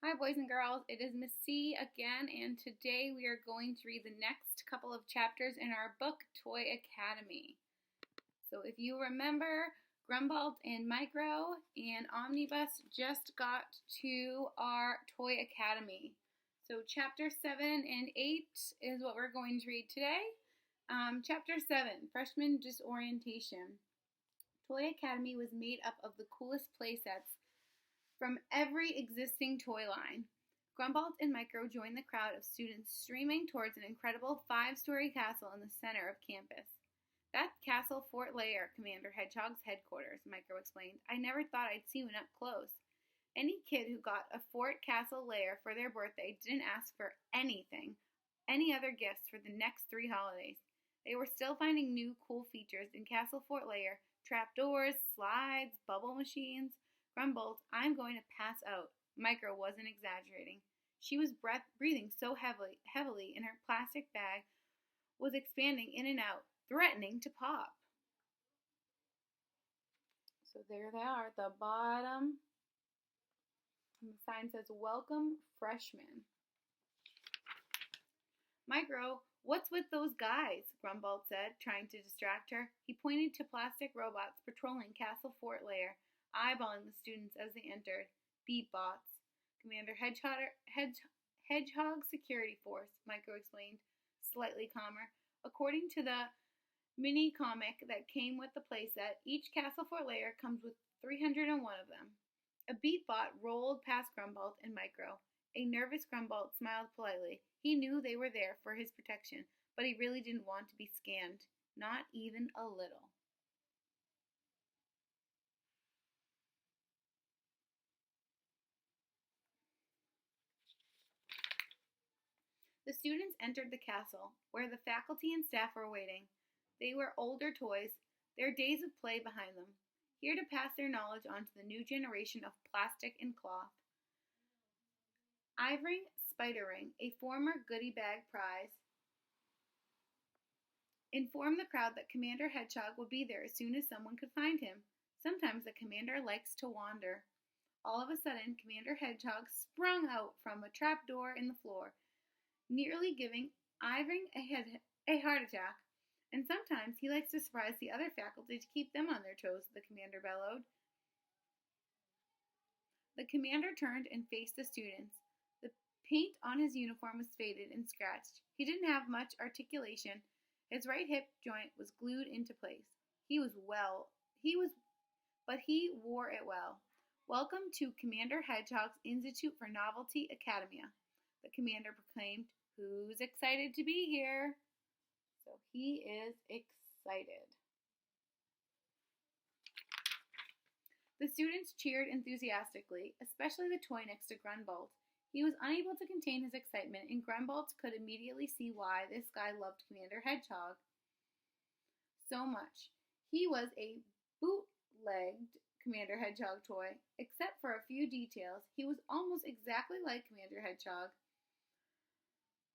Hi, boys and girls. It is Miss C again, and today we are going to read the next couple of chapters in our book, Toy Academy. So, if you remember, Grumbold and Micro and Omnibus just got to our Toy Academy. So, chapter 7 and 8 is what we're going to read today. Chapter 7, Freshman Disorientation. Toy Academy was made up of the coolest playsets from every existing toy line. Grumbold and Micro joined the crowd of students streaming towards an incredible 5-story castle in the center of campus. That's Castle Fort Lair, Commander Hedgehog's headquarters, Micro explained. I never thought I'd see one up close. Any kid who got a Fort Castle Lair for their birthday didn't ask for any other gifts for the next 3 holidays. They were still finding new cool features in Castle Fort Lair: trapdoors, slides, bubble machines. Grumbold, I'm going to pass out. Micro wasn't exaggerating. She was breathing so heavily, and her plastic bag was expanding in and out, threatening to pop. So there they are at the bottom. And the sign says, Welcome, Freshmen. Micro, what's with those guys? Grumbold said, trying to distract her. He pointed to plastic robots patrolling Castle Fort Lair, eyeballing the students as they entered. Beatbots. Commander Hedgehog Security Force, Micro explained, slightly calmer. According to the mini comic that came with the playset, each Castle Fort Lair comes with 301 of them. A beatbot rolled past Grumbold and Micro. A nervous Grumbold smiled politely. He knew they were there for his protection, but he really didn't want to be scanned. Not even a little. The students entered the castle, where the faculty and staff were waiting. They were older toys, their days of play behind them, here to pass their knowledge on to the new generation of plastic and cloth. Ivory Spiderring, a former goodie bag prize, informed the crowd that Commander Hedgehog would be there as soon as someone could find him. Sometimes the commander likes to wander. All of a sudden, Commander Hedgehog sprung out from a trapdoor in the floor, nearly giving Ivory a heart attack. And sometimes he likes to surprise the other faculty to keep them on their toes, the commander bellowed. The commander turned and faced the students. The paint on his uniform was faded and scratched. He didn't have much articulation. His right hip joint was glued into place. But he wore it well. Welcome to Commander Hedgehog's Institute for Novelty Academia, the commander proclaimed. Who's excited to be here? So he is excited. The students cheered enthusiastically, especially the toy next to Grumbold. He was unable to contain his excitement, and Grumbold could immediately see why this guy loved Commander Hedgehog so much. He was a bootlegged Commander Hedgehog toy. Except for a few details, he was almost exactly like Commander Hedgehog.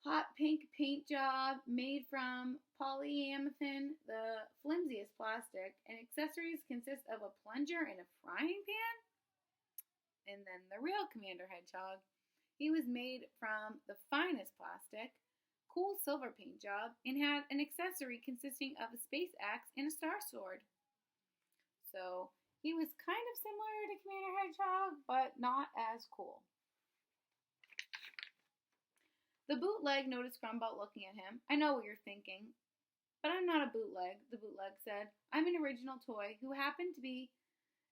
Hot pink paint job made from polyamethane, the flimsiest plastic, and accessories consist of a plunger and a frying pan. And then the real Commander Hedgehog. He was made from the finest plastic, cool silver paint job, and had an accessory consisting of a space axe and a star sword. So he was kind of similar to Commander Hedgehog, but not as cool. The bootleg noticed Grumbold looking at him. I know what you're thinking, but I'm not a bootleg, the bootleg said. I'm an original toy who happened to be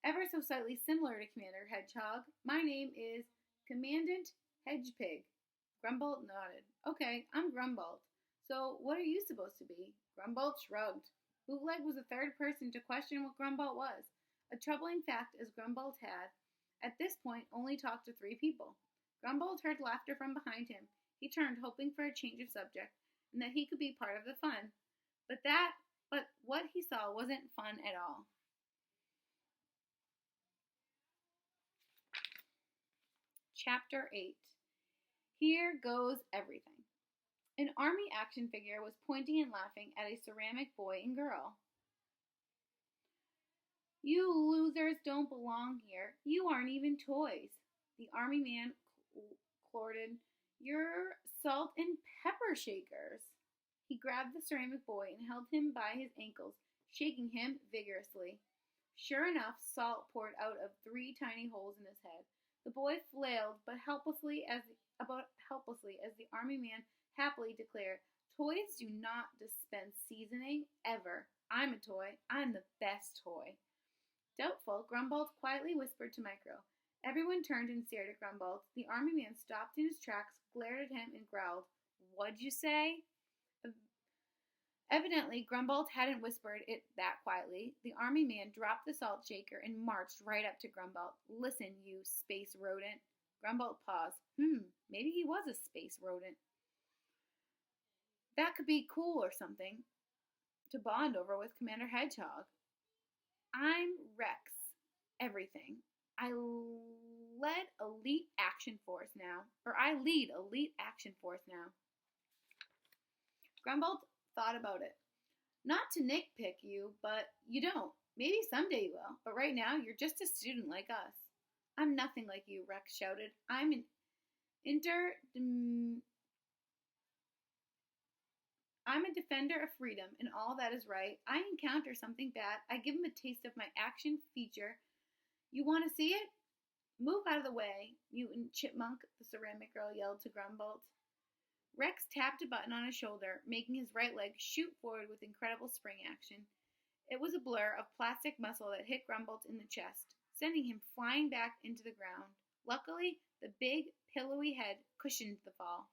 ever so slightly similar to Commander Hedgehog. My name is Commandant Hedgepig. Grumbold nodded. Okay, I'm Grumbold. So what are you supposed to be? Grumbold shrugged. Bootleg was the third person to question what Grumbold was. A troubling fact, as Grumbold had, at this point, only talked to 3 people. Grumbold heard laughter from behind him. He turned, hoping for a change of subject, and that he could be part of the fun. But what he saw wasn't fun at all. Chapter 8. Here Goes Everything. An army action figure was pointing and laughing at a ceramic boy and girl. You losers don't belong here. You aren't even toys. The army man Clorton. "You're salt and pepper shakers." He grabbed the ceramic boy and held him by his ankles, shaking him vigorously. Sure enough, salt poured out of 3 tiny holes in his head. The boy flailed, but helplessly as the army man happily declared, "Toys do not dispense seasoning, ever. I'm a toy. I'm the best toy." Doubtful, Grumbold quietly whispered to Micro. Everyone turned and stared at Grumbold. The army man stopped in his tracks, glared at him, and growled, "What'd you say?" Evidently, Grumbold hadn't whispered it that quietly. The army man dropped the salt shaker and marched right up to Grumbold. "Listen, you space rodent." Grumbold paused. Maybe he was a space rodent. That could be cool or something to bond over with Commander Hedgehog. "I'm Rex. Everything. I lead Elite Action Force now. Grumbold thought about it. "Not to nitpick you, but you don't. Maybe someday you will, but right now you're just a student like us." "I'm nothing like you," Rex shouted. I'm a defender of freedom and all that is right. I encounter something bad, I give him a taste of my action feature. You want to see it? Move out of the way, mutant chipmunk," the ceramic girl yelled to Grumbold. Rex tapped a button on his shoulder, making his right leg shoot forward with incredible spring action. It was a blur of plastic muscle that hit Grumbold in the chest, sending him flying back into the ground. Luckily, the big, pillowy head cushioned the fall.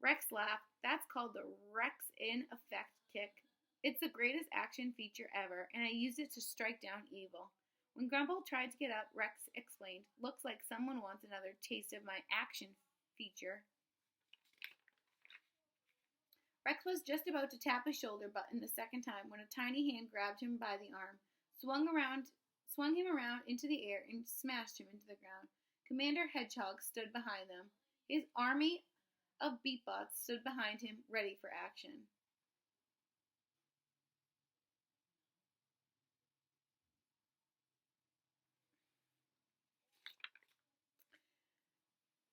Rex laughed. "That's called the Rex in Effect kick. It's the greatest action feature ever, and I used it to strike down evil." When Grumbold tried to get up, Rex explained, "Looks like someone wants another taste of my action feature." Rex was just about to tap his shoulder button the second time when a tiny hand grabbed him by the arm, swung him around into the air, and smashed him into the ground. Commander Hedgehog stood behind them. His army of Beatbots stood behind him, ready for action.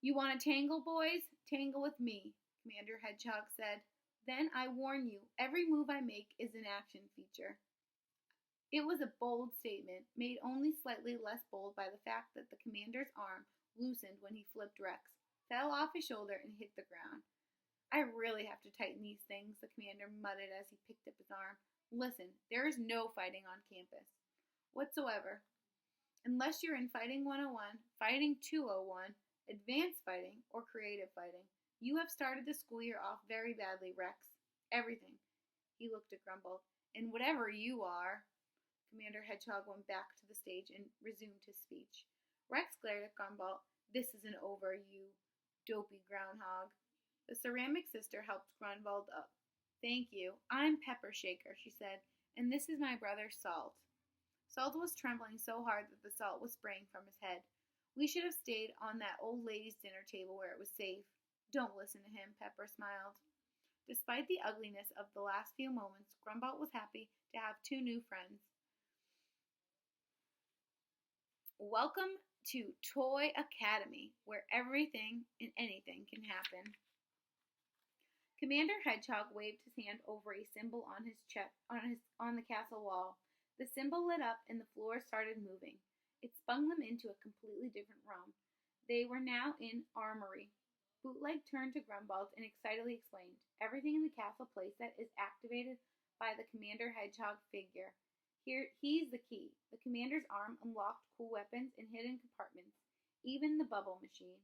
"You want to tangle, boys? Tangle with me," Commander Hedgehog said. "Then I warn you, every move I make is an action feature." It was a bold statement, made only slightly less bold by the fact that the commander's arm loosened when he flipped Rex, fell off his shoulder, and hit the ground. "I really have to tighten these things," the commander muttered as he picked up his arm. "Listen, there is no fighting on campus. Whatsoever. Unless you're in Fighting 101, Fighting 201, Advanced Fighting, or Creative Fighting. You have started the school year off very badly, Rex. Everything." He looked at Grumbold. "And whatever you are." Commander Hedgehog went back to the stage and resumed his speech. Rex glared at Grumbold. "This isn't over, you dopey groundhog." The ceramic sister helped Grumbold up. "Thank you. I'm Pepper Shaker," she said, "and this is my brother Salt." Salt was trembling so hard that the salt was spraying from his head. "We should have stayed on that old lady's dinner table where it was safe." "Don't listen to him," Pepper smiled. Despite the ugliness of the last few moments, Grumbold was happy to have 2 new friends. Welcome to Toy Academy, where everything and anything can happen. Commander Hedgehog waved his hand over a symbol on his chest on the castle wall. The symbol lit up and the floor started moving. It spun them into a completely different realm. They were now in Armory. Bootleg turned to Grumbold and excitedly explained, "Everything in the castle playset is activated by the Commander Hedgehog figure. He's the key." The commander's arm unlocked cool weapons in hidden compartments, even the bubble machine.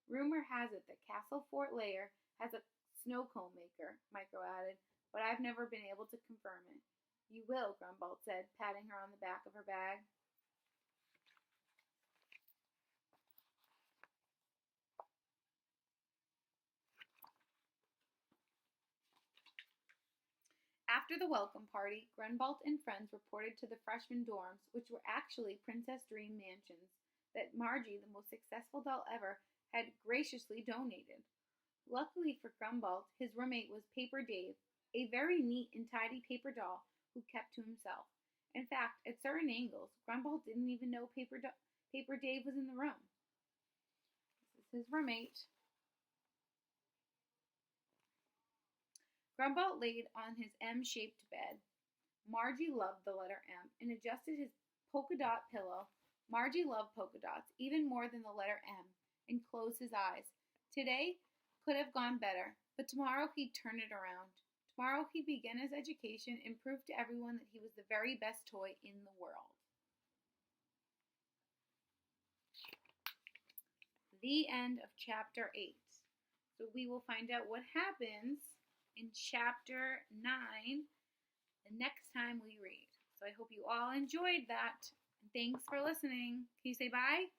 "Rumor has it that Castle Fort Layer has a snow cone maker," Micro added, "but I've never been able to confirm it." "You will," Grumbold said, patting her on the back of her bag. After the welcome party, Grunbolt and friends reported to the freshman dorms, which were actually Princess Dream mansions, that Margie, the most successful doll ever, had graciously donated. Luckily for Grunbolt, his roommate was Paper Dave, a very neat and tidy paper doll who kept to himself. In fact, at certain angles, Grunbolt didn't even know Paper Dave was in the room. his roommate. Grumbold laid on his M-shaped bed. Margie loved the letter M and adjusted his polka dot pillow. Margie loved polka dots even more than the letter M and closed his eyes. Today could have gone better, but tomorrow he'd turn it around. Tomorrow he'd begin his education and prove to everyone that he was the very best toy in the world. The end of chapter 8. So we will find out what happens in chapter 9 the next time we read. So I hope you all enjoyed that. Thanks for listening. Can you say bye?